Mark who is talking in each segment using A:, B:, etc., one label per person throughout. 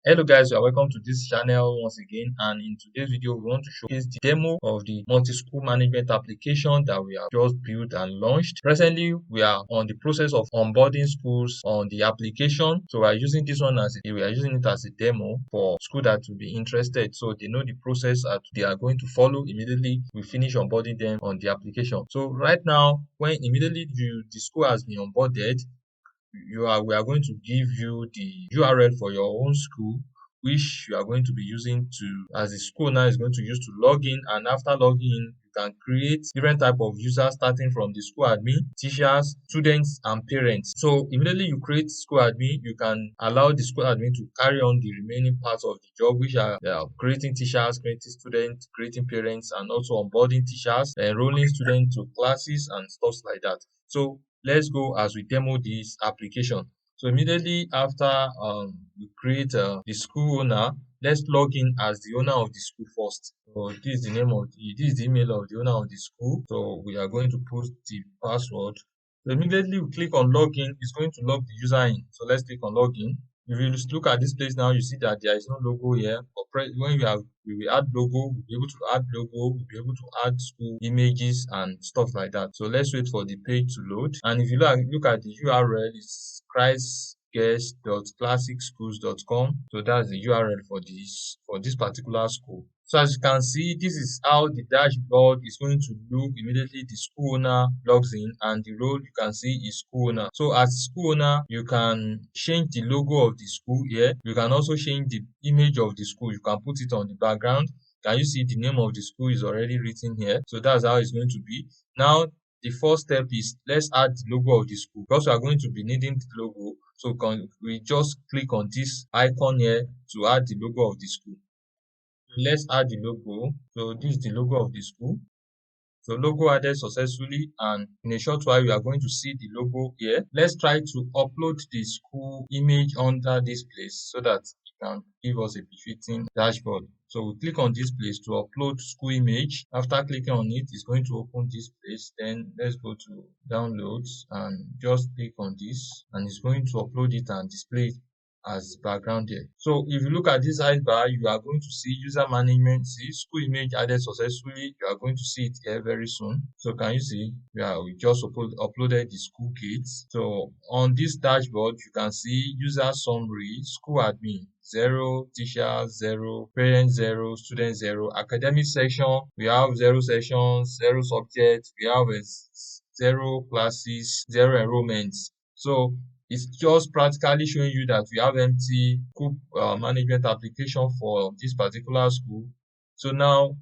A: Hello guys, you are welcome to this channel once again, and in today's video we want to showcase the demo of the multi-school management application that we have just built and launched. Presently we are on the process of onboarding schools on the application, so we are using this one as a demo for school that will be interested, so they know the process that they are going to follow immediately we finish onboarding them on the application. So right now, when immediately the school has been onboarded, we are going to give you the URL for your own school, which you are going to be using to, as the school now is going to use to log in. And after logging in, you can create different type of users, starting from the school admin, teachers, students, and parents. So immediately you create school admin, you can allow the school admin to carry on the remaining parts of the job, which are creating teachers, creating students, creating parents, and also onboarding teachers, enrolling students to classes and stuff like that. So let's go as we demo this application. So immediately after we create the school owner, let's log in as the owner of the school first. So this is the name of this is the email of the owner of the school. So we are going to put the password. So immediately we click on login, it's going to log the user in. So let's click on login. If you look at this place now, you see that there is no logo here. But when we will add logo, we'll be able to add logo, we'll be able to add school images and stuff like that. So let's wait for the page to load. And if you look at the URL, it's christguest.classicschools.com. So that's the URL for this particular school. So as you can see, this is how the dashboard is going to look immediately the school owner logs in, and the role you can see is school owner. So as school owner, you can change the logo of the school here. You can also change the image of the school. You can put it on the background. Can you see the name of the school is already written here? So that's how it's going to be. Now, the first step is let's add the logo of the school, because we are going to be needing the logo. So we just click on this icon here to add the logo of the school. Let's add the logo. So this is the logo of the school. So logo added successfully, and in a short while you are going to see the logo here. Let's try to upload the school image under this place so that it can give us a befitting dashboard. So we click on this place to upload school image. After clicking on it, it's going to open this place. Then let's go to downloads and just click on this, and it's going to upload it and display it as background here. So if you look at this sidebar, you are going to see user management, see school image added successfully. You are going to see it here very soon. So can you see? Yeah, we just uploaded the school gates. So on this dashboard, you can see user summary, school admin 0, teachers 0, parents 0, students 0, academic section, we have 0 sessions, 0 subjects, we have 0 classes, 0 enrollments. So it's just practically showing you that we have empty school management application for this particular school. So now,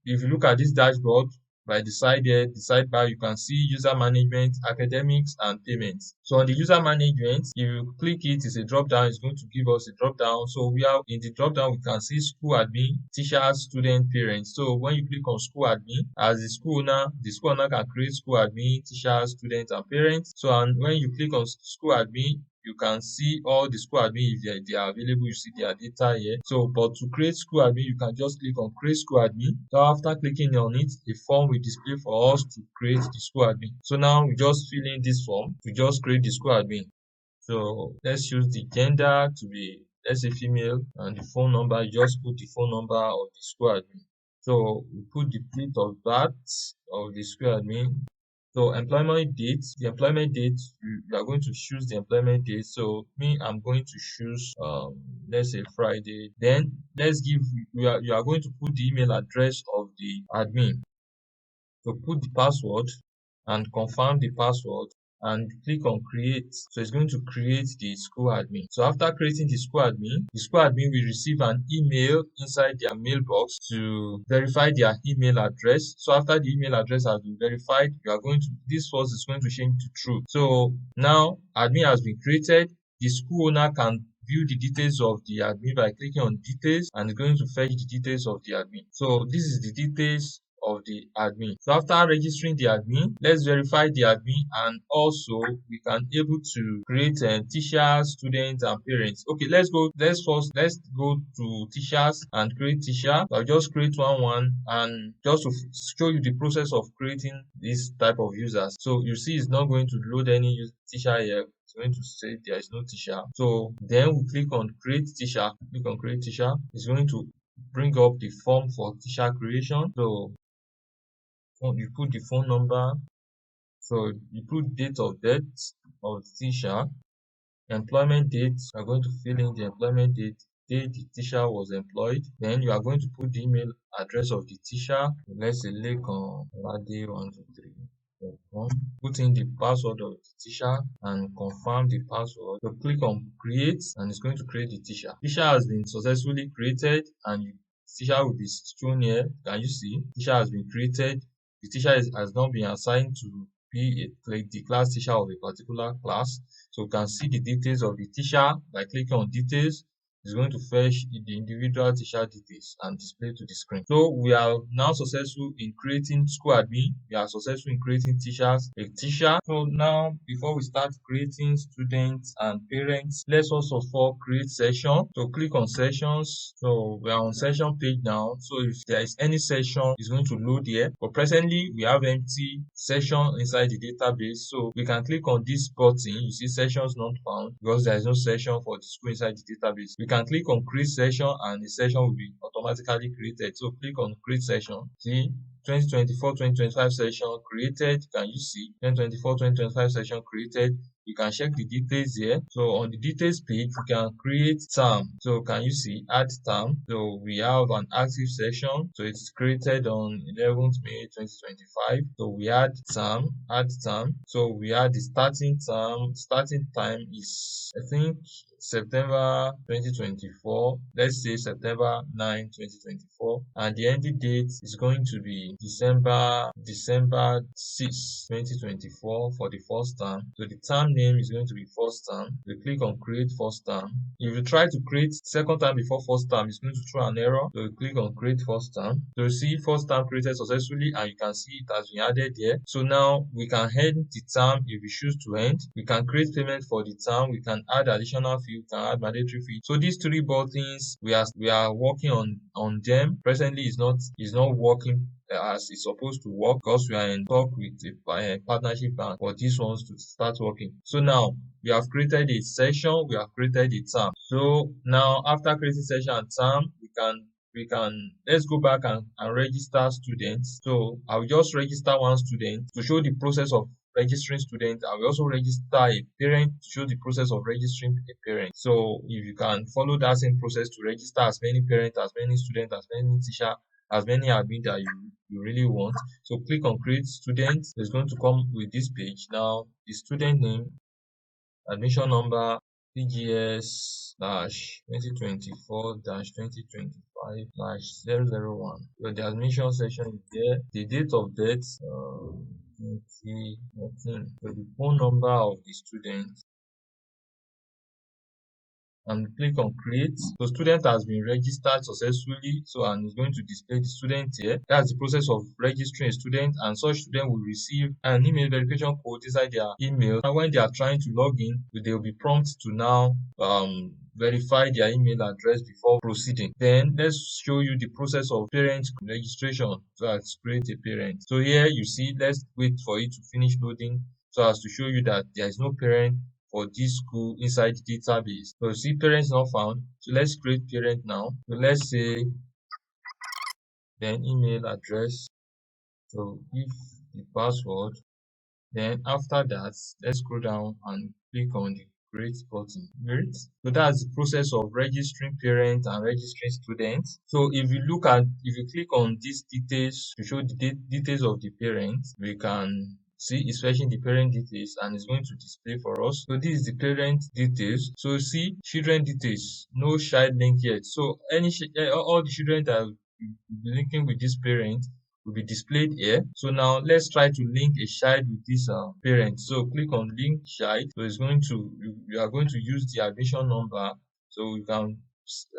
A: if you look at this dashboard, by the side here, the sidebar, you can see user management, academics, and payments. So on the user management, if you click it, it's a drop down. It's going to give us a drop down. So we have in the drop down, we can see school admin, teachers, student, parents. So when you click on school admin, as the school owner can create school admin, teachers, students, and parents. So and when you click on school admin, you can see all the school admin if they are available. You see their data here. So but to create school admin, you can just click on create school admin. So after clicking on it, a form will display for us to create the school admin. So now we just fill in this form to just create the school admin. So let's use the gender to be, let's say, female, and the phone number, you just put the phone number of the school admin. So we put the date of birth of the school admin. So employment date, the employment date, you are going to choose the employment date. So I'm going to choose let's say Friday. Then let's give you are going to put the email address of the admin. So put the password and confirm the password and click on create. So it's going to create the school admin. So after creating the school admin will receive an email inside their mailbox to verify their email address. So after the email address has been verified, this first is going to change to true. So now admin has been created. The school owner can view the details of the admin by clicking on details, and it's going to fetch the details of the admin. So this is the details of the admin. So after registering the admin, let's verify the admin, and also we can able to create teachers, students, and parents. Okay, let's go to teachers and create teacher. So I'll just create one and just to show you the process of creating this type of users. So you see it's not going to load any teacher here. It's going to say there is no teacher. So then we click on create teacher. Click on create teacher. It's going to bring up the form for teacher creation. So you put the phone number. So you put date of death of the teacher, employment date. You are going to fill in the employment date the teacher was employed. Then you are going to put the email address of the teacher. Let's say Lekon Lade123. Put in the password of the teacher and confirm the password. So click on create and it's going to create the teacher. Teacher has been successfully created and teacher will be shown here. Can you see? Teacher has been created. The teacher has not been assigned to be the class teacher of a particular class. So you can see the details of the teacher by clicking on details. It's going to fetch the individual teacher details and display to the screen. So we are now successful in creating school admin. We are successful in creating teachers, a teacher. So now before we start creating students and parents, let's also create session. So click on sessions. So we are on session page now. So if there is any session, it's going to load here. But presently we have empty session inside the database. So we can click on this button. You see sessions not found because there is no session for the school inside the database. We can click on create session and the session will be automatically created. So click on create session. See 2024-2025 session created. Can you see 2024-2025 session created? You can check the details here. So on the details page, we can create term. So can you see add term? So we have an active session. So it's created on 11th May 2025. So we add term. So we add the starting term. Starting time is I think September 2024. Let's say September 9, 2024. And the ending date is going to be December 6, 2024 for the first term. So the term name is going to be first term. We click on create first term. If you try to create second term before first term, it's going to throw an error. So you click on create first term. So you see first term created successfully and you can see it has been added here. So now we can end the term if we choose to end. We can create payment for the term. We can add additional fee. We can add mandatory fee. So these three buttons we are working on them. Presently is not working as it's supposed to work because we are in talk with a partnership bank for these ones to start working. So now we have created a session, we have created a term. So now after creating session and term, let's go back and register students. So I'll just register one student to show the process of registering students. I will also register a parent to show the process of registering a parent. So if you can follow that same process to register as many parents, as many students, as many teachers, as many admin that you really want. So click on create student. It's going to come with this page. Now the student name, admission number, PGS /2024 -2025 /001. So the admission section is there. The date of death 2019. So the phone number of the student. And click on create. So student has been registered successfully. So and it's going to display the student here. That's the process of registering a student, and such student will receive an email verification code inside their email. And when they are trying to log in, they will be prompted to now verify their email address before proceeding. Then let's show you the process of parent registration. So let's create a parent. So here you see, let's wait for it to finish loading so as to show you that there is no parent for this school inside the database. So see parents not found. So let's create parent now. So let's say then email address. So if the password. Then after that, let's scroll down and click on the create button. Great. So that's the process of registering parents and registering students. So if you click on these details to show the details of the parents, we can see it's fetching the parent details and it's going to display for us. So this is the parent details. So see children details, no child link yet. So all the children that will be linking with this parent will be displayed here. So now let's try to link a child with this parent. So click on link child. So you are going to use the admission number. So you can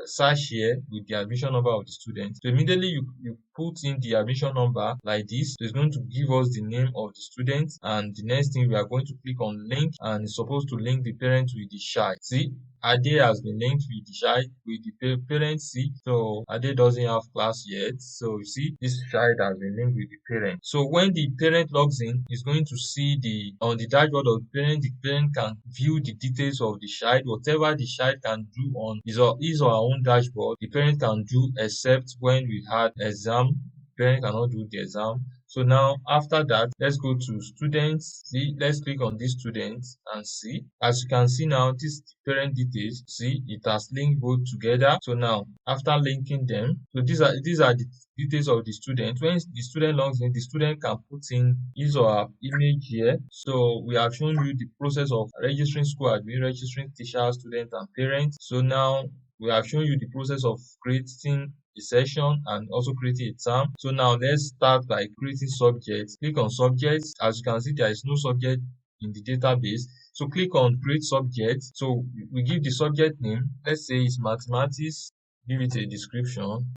A: search here with the admission number of the student. So immediately you put in the admission number like this. So it's going to give us the name of the student, and the next thing we are going to click on link, and it's supposed to link the parent with the child. See, Ade has been linked with the child with the parent. See, so Ade doesn't have class yet. So you see, this child has been linked with the parent. So when the parent logs in, he's going to see on the dashboard of the parent can view the details of the child. Whatever the child can do on his or her own dashboard, the parent can do, except when we had exam. Parent cannot do the exam. So now after that, let's go to students. See, let's click on this students and see. As you can see now, this parent details. See, it has linked both together. So now after linking them, so these are the details of the student. When the student logs in, the student can put in his or her image here. So we have shown you the process of registering school admin, registering teacher, student, and parent. So now we have shown you the process of creating a session and also creating a term. So now let's start by creating subjects. Click on subjects. As you can see, there is no subject in the database. So click on create subject. So we give the subject name. Let's say it's mathematics. Give it a description.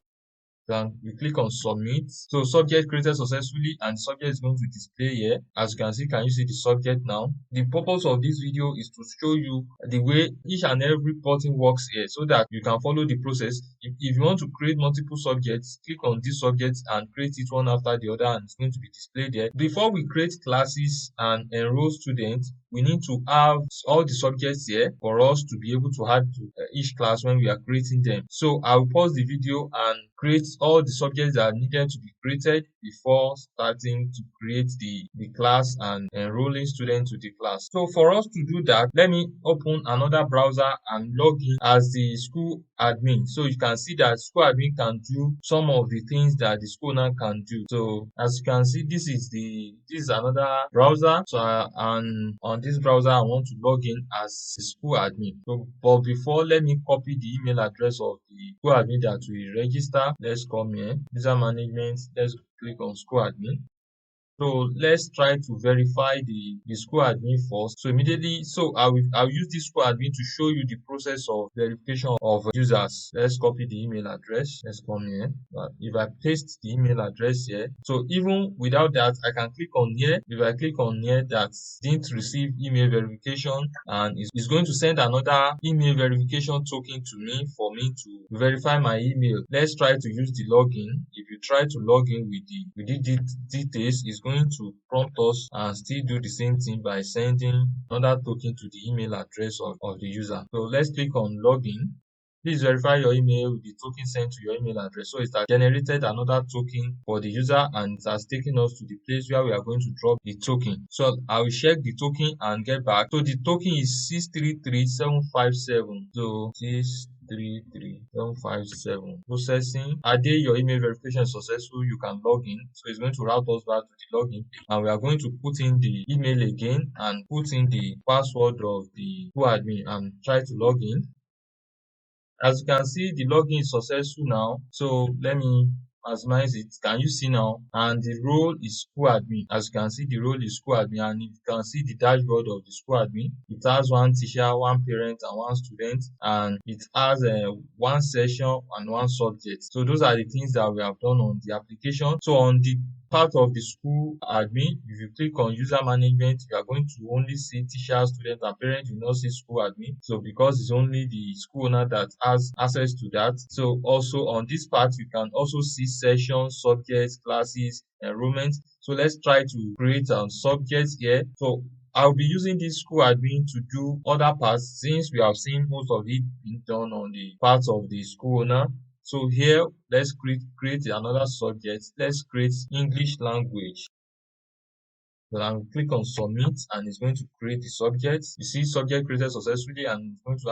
A: Then we click on submit. So subject created successfully, and the subject is going to display here. As you can see, can you see the subject now? The purpose of this video is to show you the way each and every reporting works here, so that you can follow the process. If you want to create multiple subjects, click on this subject and create it one after the other, and it's going to be displayed there. Before we create classes and enroll students, we need to have all the subjects here for us to be able to add to each class when we are creating them. So I'll pause the video and create all the subjects that are needed to be created before starting to create the class and enrolling students to the class. So for us to do that, let me open another browser and log in as the school admin. So you can see that school admin can do some of the things that the school owner can do. So as you can see, this is another browser. So and on this browser, I want to log in as the school admin. So but before, let me copy the email address of the school admin that we register. Let's come here, user management. Let's click on school admin. So let's try to verify the school admin first. So immediately, so I'll use this school admin to show you the process of verification of users. Let's copy the email address. Let's come here. If I paste the email address here, so even without that, I can click on here. If I click on here that didn't receive email verification, and it's going to send another email verification token to me for me to verify my email. Let's try to use the login. If you try to log in with the details, it's going to prompt us and still do the same thing by sending another token to the email address of the user. So let's click on login. Please verify your email with the token sent to your email address. So it has generated another token for the user, and it has taken us to the place where we are going to drop the token. So I will check the token and get back. So the token is 633757. So 633757. Processing. Ade, your email verification is successful. You can log in. So it's going to route us back to the login page, and we are going to put in the email again and put in the password of the school admin and try to log in. As you can see, the login is successful now. So let me maximize it. Can you see now? And the role is school admin. As you can see, the role is school admin, and if you can see the dashboard of the school admin, it has one teacher, one parent, and one student, and it has one session and one subject. So those are the things that we have done on the application. So on the part of the school admin, if you click on user management, you are going to only see teacher, student, and parent. You will not see school admin. So because it's only the school owner that has access to that. So also on this part, you can also see sessions, subjects, classes, enrollment. So let's try to create subjects here. So I'll be using this school admin to do other parts, since we have seen most of it being done on the parts of the school owner. So here, let's create another subject. Let's create English language. Then I'll click on submit, and it's going to create the subject. You see subject created successfully, and it's going to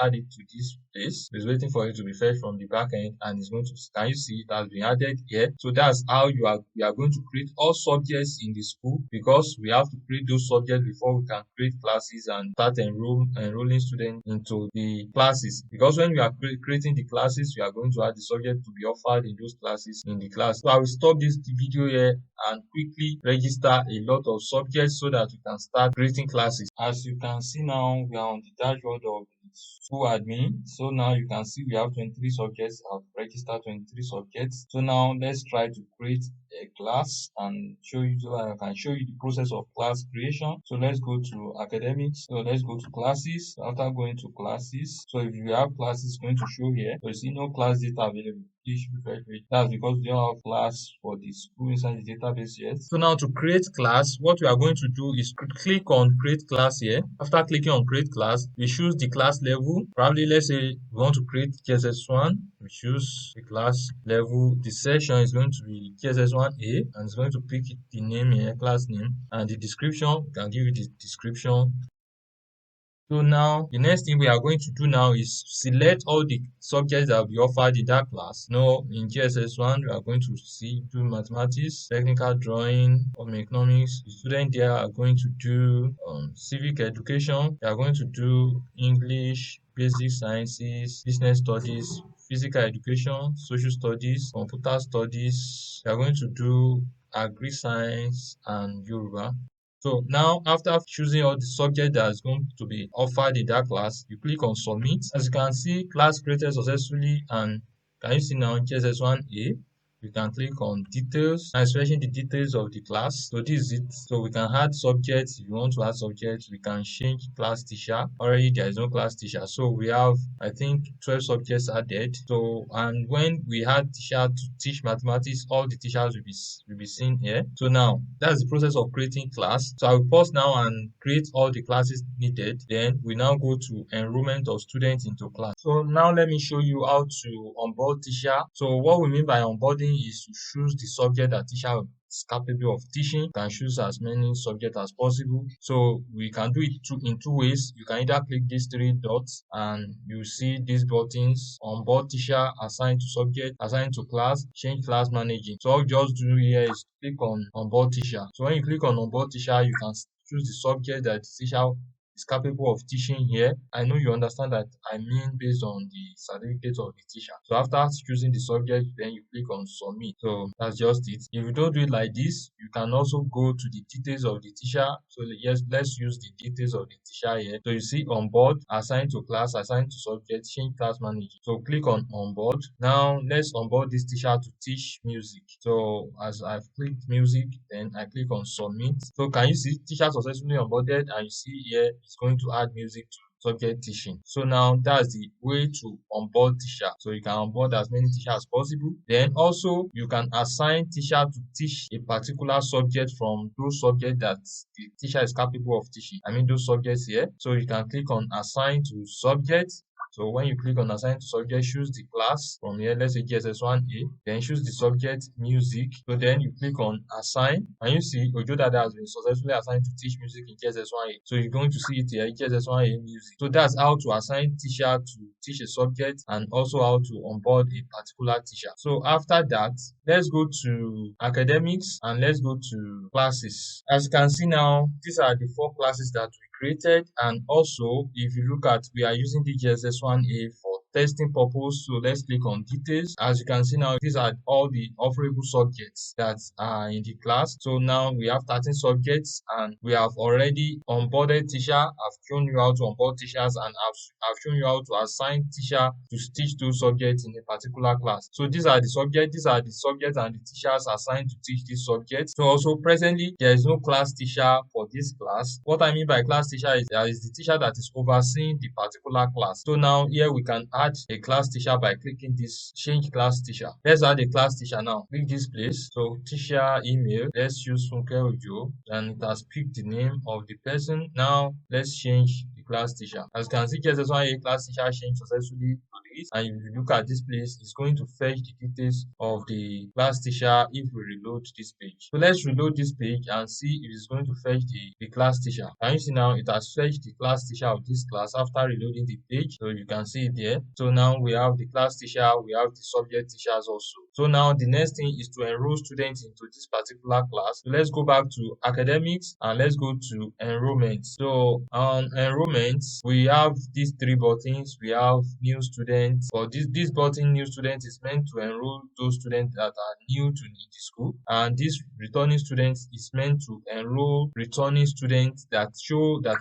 A: add it to this place. It's waiting for it to be fetched from the back end, and it's going to, can you see it has been added here? So that's how we are going to create all subjects in the school, because we have to create those subjects before we can create classes and start enrolling students into the classes. Because when we are creating the classes, we are going to add the subject to be offered in those classes in the class. So I will stop this video here and quickly register a lot of subjects so that we can start creating classes. As you can see now, we are on the dashboard of the school admin. So now you can see we have 23 subjects. I've registered 23 subjects. So now let's try to create a class and show you, so that I can show you the process of class creation. So let's go to academics. So let's go to classes. After going to classes, so if you have classes, it's going to show here. So you see no class data available. Please refresh it. That's because we don't have class for the school inside the database yet. So now to create class, what we are going to do is click on create class here. After clicking on create class, we choose the class level. Probably let's say we want to create KSS1. We choose the class level. The section is going to be KSS1A, and it's going to pick the name here, class name, and the description. We can give it the description. So now the next thing we are going to do now is select all the subjects that will be offered in that class. Now in GSS1 we are going to do mathematics, technical drawing, home economics. The students there are going to do civic education. They are going to do English, basic sciences, business studies, physical education, social studies, computer studies. They are going to do agri-science and Yoruba. So now after choosing all the subject that is going to be offered in that class, you click on submit. As you can see, class created successfully, and can you see now JSS1A? You can click on details and especially the details of the class. So this is it. So we can add subjects. If you want to add subjects, we can change class teacher. Already there is no class teacher. So we have, I think, 12 subjects added. So and when we add teacher to teach mathematics, all the teachers will be seen here. So now that's the process of creating class. So I will pause now and create all the classes needed. Then we now go to enrollment of students into class. So now let me show you how to onboard teacher. So what we mean by onboarding is to choose the subject that teacher is capable of teaching. You can choose as many subjects as possible. So we can do it in two ways. You can either click these three dots and you see these buttons: onboard teacher, assign to subject, assign to class, change class managing. So all you just do here is click on onboard teacher. So when you click on onboard teacher, you can choose the subject that the teacher is capable of teaching here. I know you understand that I mean based on the certificate of the teacher. So after choosing the subject, then you click on submit. So that's just it. If you don't do it like this, you can also go to the details of the teacher. So yes, let's use the details of the teacher here. So you see onboard, assign to class, assign to subject, change class manager. So click on onboard. Now let's onboard this teacher to teach music. So as I've clicked music, then I click on submit. So can you see teacher successfully onboarded, and you see here it's going to add music to subject teaching. So now that's the way to onboard teacher. So you can onboard as many teachers as possible. Then also you can assign teacher to teach a particular subject from those subjects that the teacher is capable of teaching. I mean those subjects here. So you can click on assign to subject. So when you click on assign to subject, choose the class from here, let's say GSS1A, then choose the subject music. So then you click on assign, and you see Ojo Dada has been successfully assigned to teach music in GSS1A. So you're going to see it here, GSS1A music. So that's how to assign teacher to teach a subject, and also how to onboard a particular teacher. So after that, let's go to academics and let's go to classes. As you can see now, these are the 4 classes that we created, and also if you look at, we are using the GSS1A for testing purpose. So let's click on details. As you can see now, these are all the offerable subjects that are in the class. So now we have 13 subjects, and we have already onboarded teacher. I've shown you how to onboard teachers, and I've shown you how to assign teacher to teach those subjects in a particular class. So these are the subjects and the teachers assigned to teach this subject. So also presently there is no class teacher for this class. What I mean by class teacher is the teacher that is overseeing the particular class. So now here we can add a class teacher by clicking this change class teacher. Let's add a class teacher now. Click this place. So teacher email, let's use Funke Ojo, and it has picked the name of the person. Now let's change the class teacher. As you can see, GSS1A class teacher changed successfully to this, and if you look at this place, it's going to fetch the details of the class teacher if we reload this page. So let's reload this page and see if it's going to fetch the class teacher. Can you see now it has fetched the class teacher of this class after reloading the page? So you can see it there. So now we have the class teacher, we have the subject teachers also. So now the next thing is to enroll students into this particular class. So let's go back to academics and let's go to enrollment. So on enrollment, we have these 3 buttons. We have new students. For this button, new students, is meant to enroll those students that are new to the school, and this returning students is meant to enroll returning students that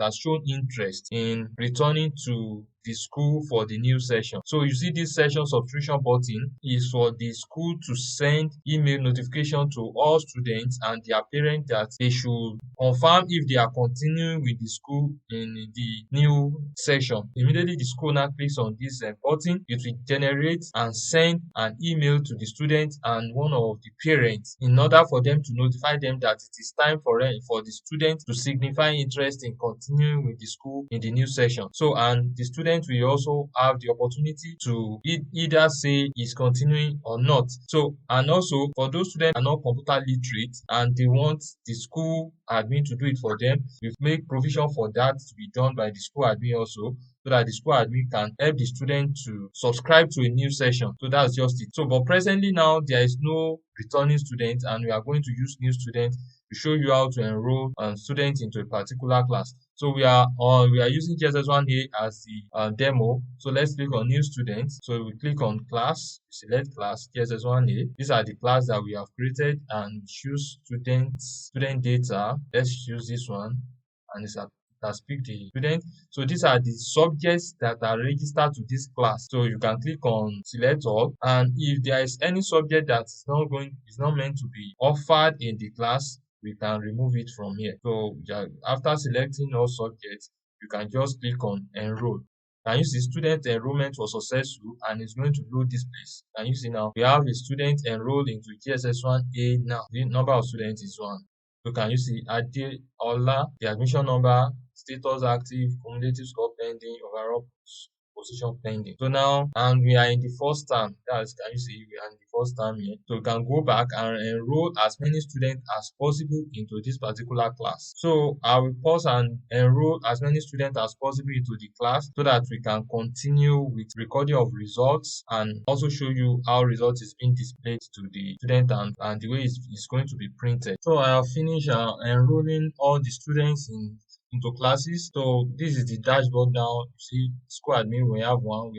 A: has shown interest in returning to the school for the new session. So you see this session subscription button is for the school to send email notification to all students and their parents that they should confirm if they are continuing with the school in the new session. Immediately the school now clicks on this button, it will generate and send an email to the student and one of the parents in order for them to notify them that it is time for the student to signify interest in continuing with the school in the new session. So and the student will also have the opportunity to either say is continuing or not. So and also for those students are not computer literate and they want the school admin to do it for them, we make provision for that to be done by the school admin also, so that the school admin can help the student to subscribe to a new session. So that's just it. So but presently now there is no returning student and we are going to use new students to show you how to enroll students into a particular class. So we are using GSS1A as the demo. So let's click on new students. So we click on class, select class GSS1A. These are the class that we have created and choose student data. Let's choose this one and it's that pick the student. So these are the subjects that are registered to this class. So you can click on select all, and if there is any subject that is not meant to be offered in the class, we can remove it from here. So after selecting all subjects, you can just click on enroll. Can you see student enrollment was successful and it's going to load this place. Can you see now we have a student enrolled into GSS1A now. The number of students is 1. So can you see Adeola, the admission number, status active, cumulative score pending, overall position pending. So now and we are in the first term. That's can you see we are in the first term here. So we can go back and enroll as many students as possible into this particular class. So I will pause and enroll as many students as possible into the class so that we can continue with recording of results and also show you how results is being displayed to the student and the way it's going to be printed. So I have finished enrolling all the students into classes. So this is the dashboard now. You see school admin, we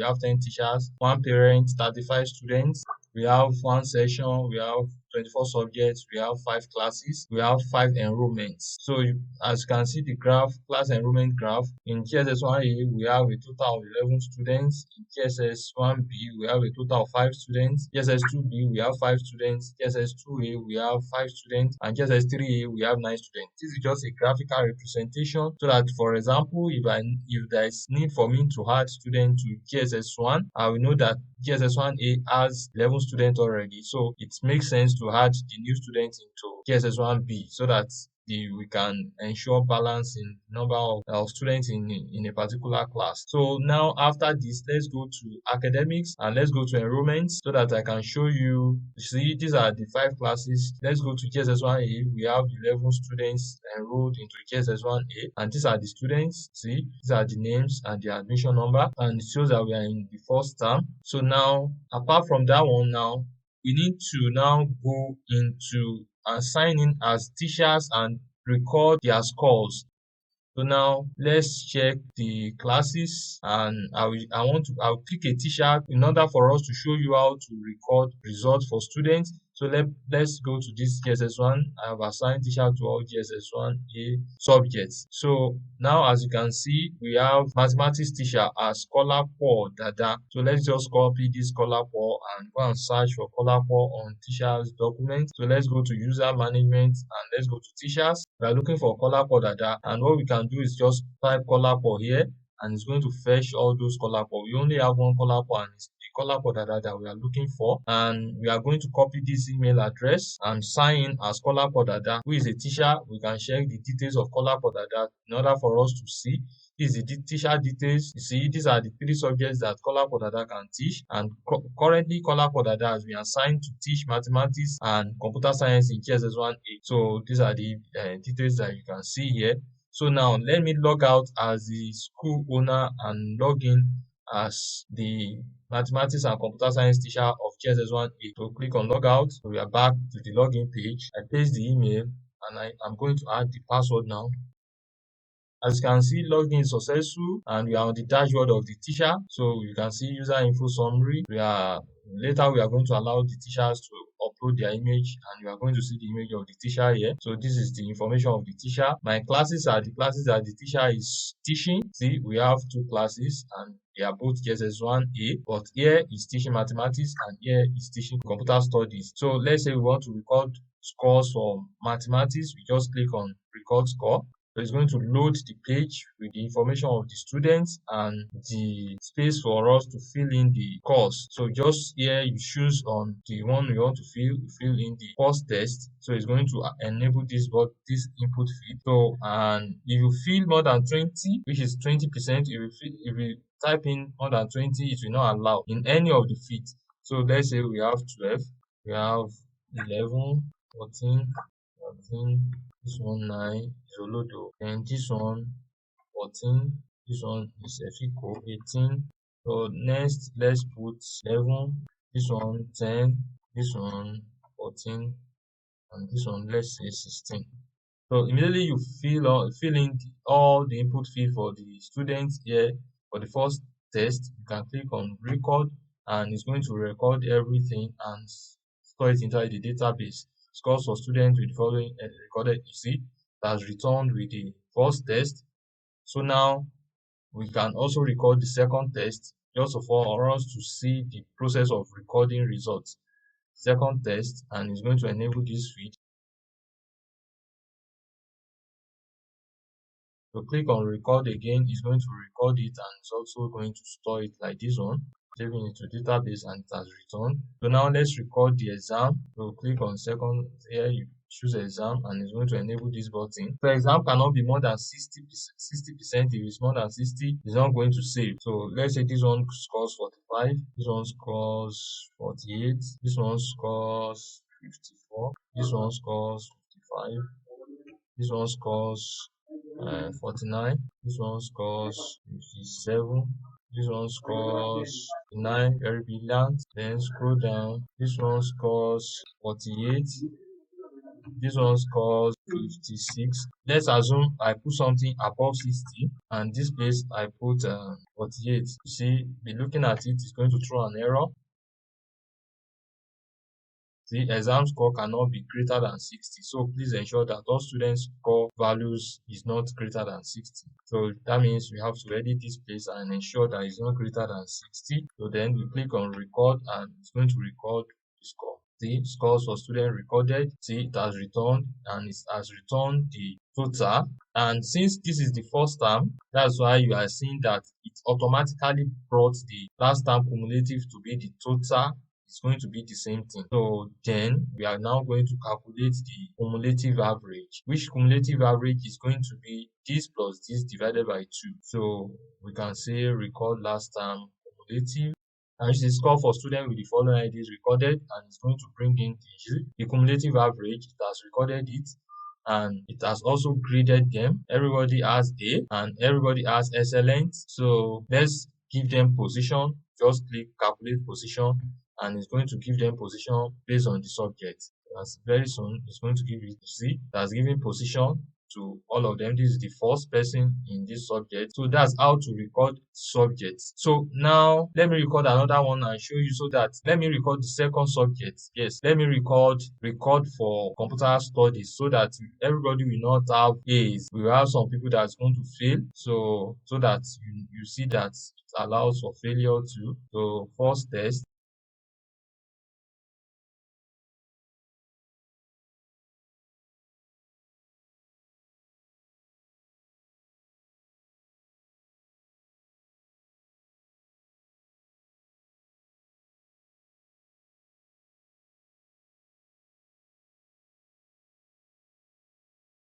A: have 10 teachers, 1 parent, 35 students. We have 1 session, we have 24 subjects, we have 5 classes, we have 5 enrollments. So as you can see the graph, class enrollment graph, in GSS1A we have a total of 11 students, in GSS1B we have a total of 5 students, GSS2B we have 5 students, GSS2A we have 5 students, and GSS3A we have 9 students. This is just a graphical representation so that, for example, if there is need for me to add students to GSS1, I will know that GSS1A has 11 students already, so it makes sense to add the new students into GSS1B so that we can ensure balance in number of students in a particular class. So now after this, let's go to academics and let's go to enrollment so that I can show you. See, these are the 5 classes. Let's go to GSS1A. We have 11 students enrolled into GSS1A, and these are the students. See, these are the names and the admission number, and it shows that we are in the first term. So now, apart from that one, now we need to now go into and sign in as teachers and record their scores. So now let's check the classes, and I'll pick a teacher in order for us to show you how to record results for students. So let's go to this GSS1. I have assigned teacher to all GSS1A subjects. So now as you can see, we have mathematics teacher as Kolapo Dada. So let's just copy this Kolapo and go and search for Kolapo on teacher's document. So let's go to user management and let's go to teachers. We are looking for Kolapo Dada, and what we can do is just type Kolapo here and it's going to fetch all those Kolapo. We only have one Kolapo and it's Kolapo Dada that we are looking for, and we are going to copy this email address and sign in as Kolapo Dada, who is a teacher. We can check the details of Kolapo Dada in order for us to see. This is the teacher details. You see, these are the 3 subjects that Kolapo Dada can teach, and currently Kolapo Dada has been assigned to teach mathematics and computer science in GSS1A. So these are the details that you can see here. So now let me log out as the school owner and log in as the mathematics and computer science teacher of GSS1A. So click on logout. So we are back to the login page. I paste the email and I'm going to add the password now. As you can see, login is successful and we are on the dashboard of the teacher. So you can see user info summary. Later we are going to allow the teachers to upload their image and you are going to see the image of the teacher here. So this is the information of the teacher. My classes are the classes that the teacher is teaching. See, we have 2 classes and they are both JSS1A, but here is teaching mathematics and here is teaching computer studies. So let's say we want to record scores for mathematics, we just click on record score. So it's going to load the page with the information of the students and the space for us to fill in the course. So just here you choose on the one you want to fill in the course test. So it's going to enable this input field. So and if you fill more than 20, which is 20%, if you type in more than 20, it will not allow in any of the fields. So let's say we have 12, we have 11, 14, 13, this one 9 is Olodo, and this one 14, this one is Efiko 18. So next let's put 11, this one 10, this one 14, and this one let's say 16. So immediately you fill in all the input field for the students here for the first test. You can click on record and it's going to record everything and store it inside the database. Scores for students with the following recorded. You see that's returned with the first test. So now we can also record the second test just for us to see the process of recording results. Second test, and it's going to enable this field. So click on record again, it's going to record it and it's also going to store it like this one, saving it to database and it has returned. So now let's record the exam. So click on second here, you choose exam and it's going to enable this button. So exam cannot be more than 60%. If it's more than 60, it's not going to save. So let's say this one scores 45, this one scores 48, this one scores 54, this one scores 55, this one scores 49, this one scores 57, this one scores 9, very brilliant. Then scroll down, this one scores 48, this one scores 56. Let's assume I put something above 60 and this place I put 48. You see, be looking at it, it's going to throw an error. The exam score cannot be greater than 60. So please ensure that all students' score values is not greater than 60. So that means we have to edit this place and ensure that it's not greater than 60. So then we click on record and it's going to record the score. See, scores for student recorded. See, it has returned and it has returned the total. And since this is the first term, that's why you are seeing that it automatically brought the last term cumulative to be the total. It's going to be the same thing. So then we are now going to calculate the cumulative average, which cumulative average is going to be this plus this divided by 2. So we can say record last term cumulative. And this is score for student with the following IDs recorded, and it's going to bring in the cumulative average. It has recorded it and it has also graded them. Everybody has A and everybody has excellent. So let's give them position. Just click calculate position and it's going to give them position based on the subject. As very soon it's going to give you, see, that's giving position to all of them. This is the first person in this subject. So that's how to record subjects. So now let me record another one and show you. So that let me record the second subject. Yes, let me record for computer studies so that everybody will not have A's. We will have some people that's going to fail. So that you see that it allows for failure too. So first test.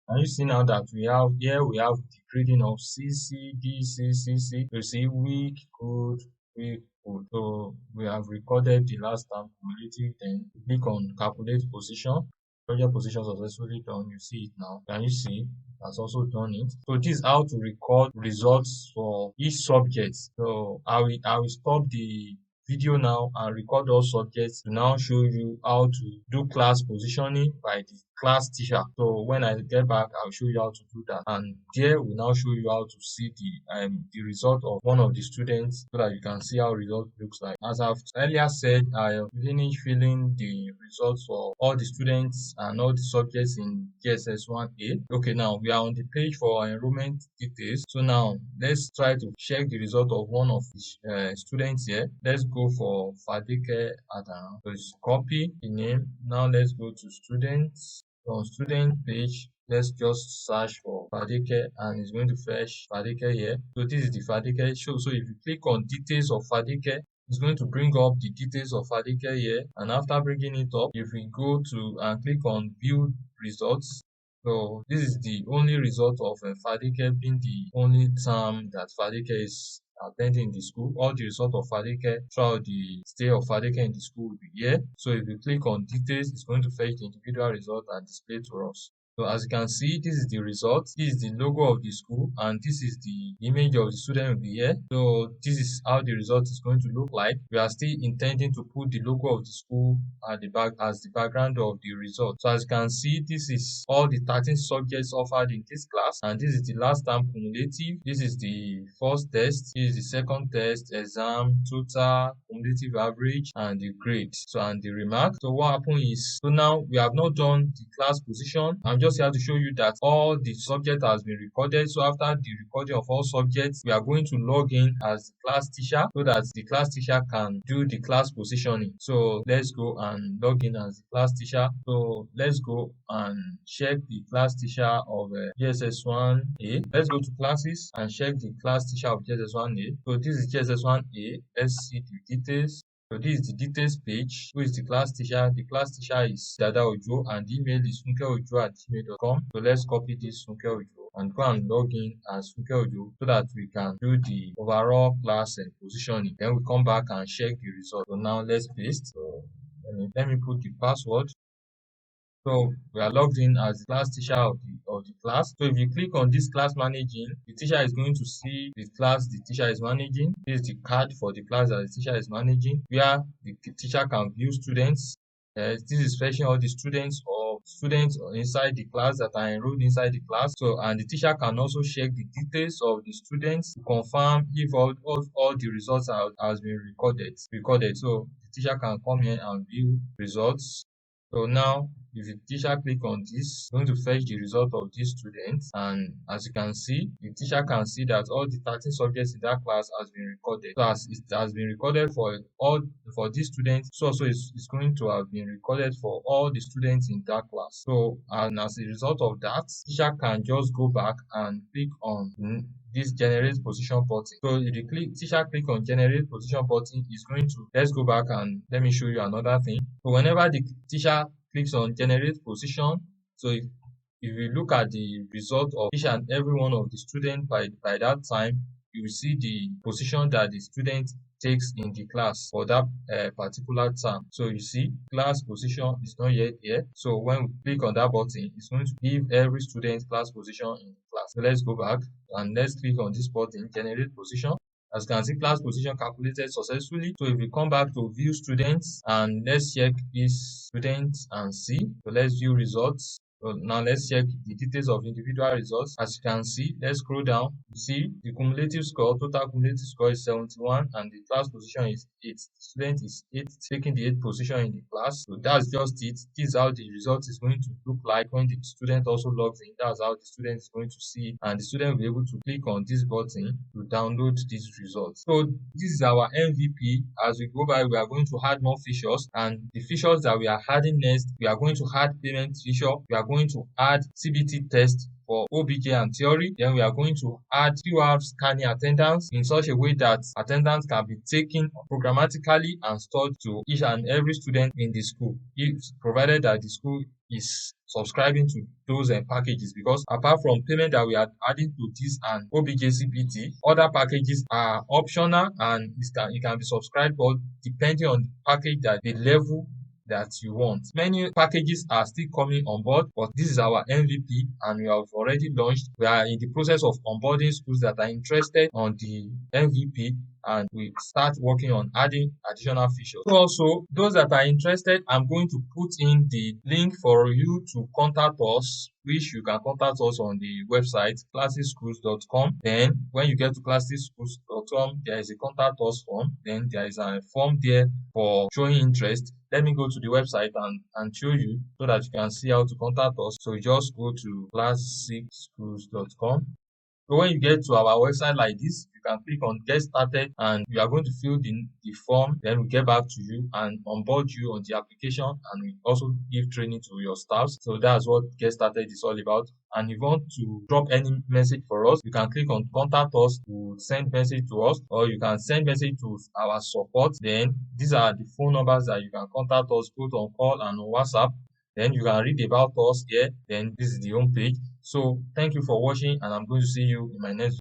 A: And you see now that we have the grading of CC, D, C, C, C. You see weak, good, weak, good. So we have recorded the last term cumulative. Then click on calculate position. Project position successfully done. You see it now. Can you see? Has also done it. So this is how to record results for each subject. So I will stop the video now and record all subjects to now show you how to do class positioning by the class teacher. So when I get back, I'll show you how to do that. And there we now show you how to see the result of one of the students so that you can see how result looks like. As I've earlier said, I have finished filling the results for all the students and all the subjects in GSS 1A. Okay, now we are on the page for enrollment details. So now let's try to check the result of one of the students here. Let's go for Fadike Adam. So just copy the name. Now let's go to students. On student page, let's just search for Fadike and it's going to fetch Fadike here. So this is the Fadike show. So if you click on details of Fadike, it's going to bring up the details of Fadike here. And after bringing it up, if we go to and click on view results, so this is the only result of Fadike being the only term that Fadike is attending the school. All the result of Fadike throughout the stay of Fadike in the school will be here. So if you click on details, it's going to fetch the individual result and display to us. So as you can see, this is the result, this is the logo of the school, and this is the image of the student will be here. So this is how the result is going to look like. We are still intending to put the logo of the school at the back as the background of the result. So as you can see, this is all the 13 subjects offered in this class, and this is the last term cumulative. This is the first test, this is the second test, exam, total, cumulative average, and the grade. So and the remark. So what happened is, so now we have not done the class position. I'm just here to show you that all the subject has been recorded. So after the recording of all subjects, we are going to log in as the class teacher so that the class teacher can do the class positioning. So let's go and log in as the class teacher. So let's go and check the class teacher of GSS 1A. Let's go to classes and check the class teacher of GSS 1A. So this is GSS 1A. Let's see the details. So this is the details page. Who is the class teacher? The class teacher is Dada Ojo and the email is funkeojo@gmail.com. So let's copy this Funke Ojo and go and log in as Funke Ojo so that we can do the overall class and positioning. Then we come back and check the result. So now let's paste. So let me put the password. So we are logged in as the class teacher of the class. So if you click on this class managing, the teacher is going to see the class the teacher is managing. This is the card for the class that the teacher is managing, where the teacher can view students. This is fetching all the students or students inside the class that are enrolled inside the class. So and the teacher can also check the details of the students to confirm if all the results has been recorded. So the teacher can come here and view results. So now if the teacher click on this, it's going to fetch the result of this student, and as you can see, the teacher can see that all the 13 subjects in that class has been recorded. So as it has been recorded for this student, so also it's going to have been recorded for all the students in that class. So and as a result of that, teacher can just go back and click on this generate position button. So if the teacher click on generate position button, is going to, let's go back and let me show you another thing. So whenever the teacher clicks on generate position, so if you look at the result of each and every one of the students by that time, you will see the position that the student takes in the class for that particular term. So you see class position is not yet here. So when we click on that button, it's going to give every student class position in the class. So let's go back and let's click on this button, generate position. As you can see, class position calculated successfully. So if we come back to view students and let's check this student and see. So let's view results. So now let's check the details of individual results. As you can see, let's scroll down. You see the cumulative score, total cumulative score is 71 and the class position is 8. The student is 8, taking the 8th position in the class. So that's just it. This is how the result is going to look like when the student also logs in. That's how the student is going to see it, and the student will be able to click on this button to download these results. So this is our MVP. As we go by, we are going to add more features, and the features that we are adding next, we are going to add payment feature. We are going to add CBT test for OBJ and theory. Then we are going to add QR scanning attendance in such a way that attendance can be taken programmatically and stored to each and every student in the school, if provided that the school is subscribing to those packages, because apart from payment that we are adding to this and OBJ CPT, other packages are optional and it can be subscribed, but depending on the package that the level that you want. Many packages are still coming on board, but this is our MVP and we have already launched. We are in the process of onboarding schools that are interested on the MVP, and we start working on adding additional features. So also, those that are interested, I'm going to put in the link for you to contact us, which you can contact us on the website classicschools.com. Then when you get to classicschools.com, there is a contact us form. Then there is a form there for showing interest. Let me go to the website and show you so that you can see how to contact us. So you just go to classicschools.com. So when you get to our website like this, you can click on get started and you are going to fill the form. Then we get back to you and onboard you on the application, and we also give training to your staffs. So that's what get started is all about. And if you want to drop any message for us, you can click on contact us to send message to us, or you can send message to our support. Then these are the phone numbers that you can contact us both on call and on WhatsApp. Then you can read about us here. Then this is the home page. So thank you for watching, and I'm going to see you in my next